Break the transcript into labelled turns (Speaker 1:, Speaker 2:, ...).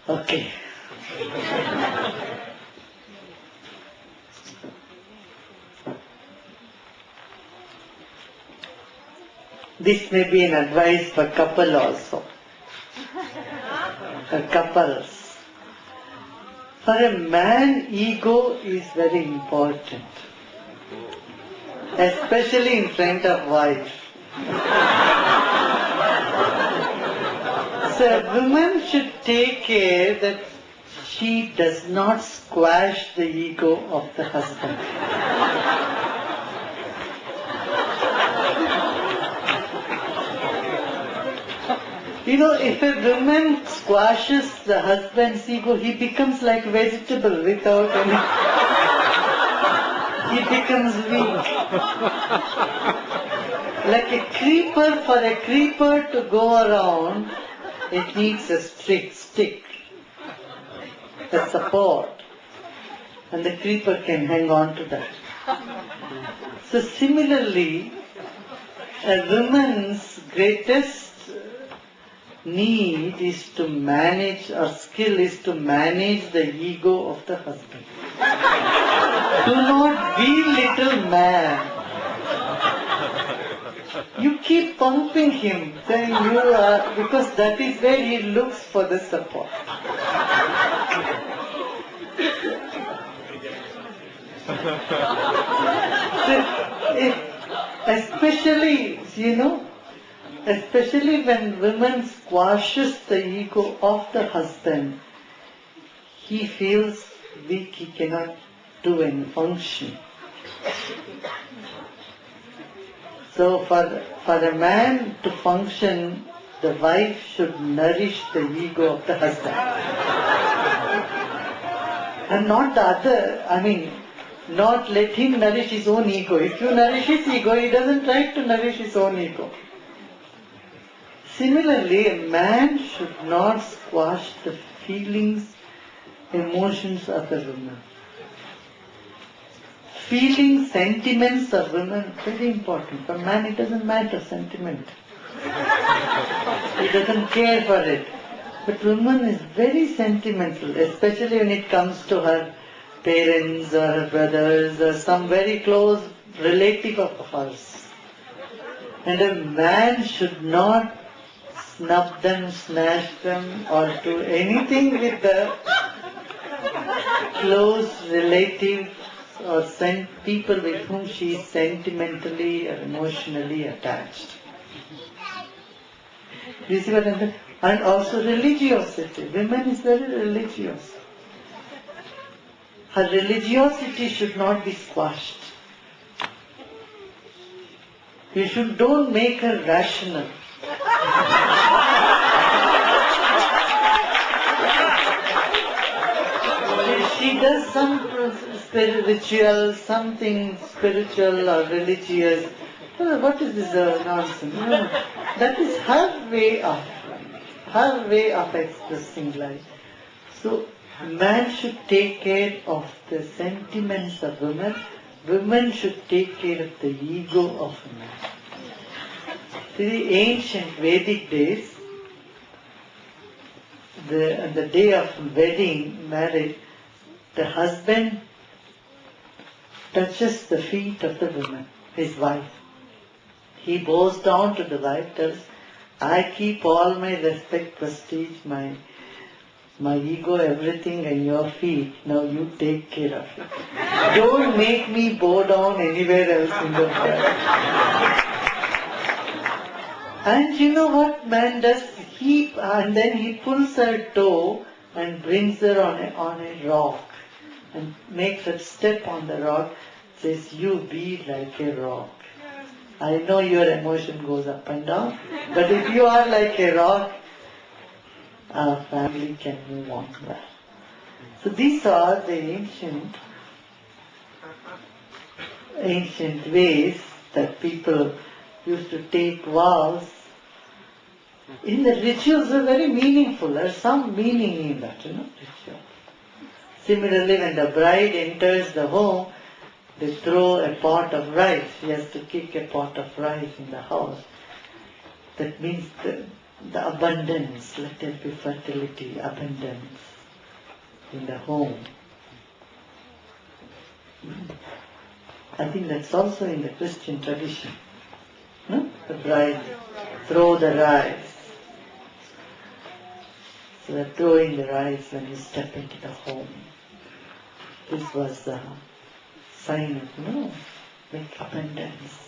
Speaker 1: Okay. This may be an advice for couple also. For couples. For a man, ego is very important. Especially in front of wife. So a woman should take care that she does not squash the ego of the husband. You know, if a woman squashes the husband's ego, he becomes like vegetable without any... He becomes weak. Like a creeper, for a creeper to go around, it needs a stick, a support. And the creeper can hang on to that. So similarly, a woman's greatest need is to manage, or skill is to manage the ego of the husband. Do not belittle man. You keep pumping him, saying you are, because that is where he looks for the support. So, especially, especially when women squashes the ego of the husband, he feels weak, he cannot do any function. So for a man to function, the wife should nourish the ego of the husband. And not the other, not let him nourish his own ego. If you nourish his ego, he doesn't try to nourish his own ego. Similarly, a man should not squash the feelings, emotions of a woman. Feelings, sentiments of women, very important. For man, it doesn't matter, sentiment. He doesn't care for it. But woman is very sentimental, especially when it comes to her parents or her brothers or some very close relative of hers. And a man should not snub them, smash them, or do anything with the close relatives or people with whom she is sentimentally or emotionally attached. You see what I'm saying? And also religiosity. Women is very religious. Her religiosity should not be squashed. You don't make her rational. She does some ritual, something spiritual or religious. What is this nonsense? No. That is her way of expressing life. So man should take care of the sentiments of women. Women should take care of the ego of a man. In the ancient Vedic days, on the day of wedding, marriage, the husband touches the feet of the woman, his wife. He bows down to the wife, tells, I keep all my respect, prestige, my ego, everything in your feet. Now you take care of it. Don't make me bow down anywhere else in the world. And you know what man does? And then he pulls her toe and brings her on a rock and makes her step on the rock, says, you be like a rock. I know your emotion goes up and down, but if you are like a rock, our family can move on well. So these are the ancient ways that people used to take vows. In the rituals are very meaningful. There's some meaning in that, ritual. Similarly, when the bride enters the home, they throw a pot of rice. She has to kick a pot of rice in the house. That means the abundance, let there be fertility, abundance in the home. I think that's also in the Christian tradition. No? The bride, throw the rice. So they're throwing the rice when you step into the home. This was the sign of, make abundance.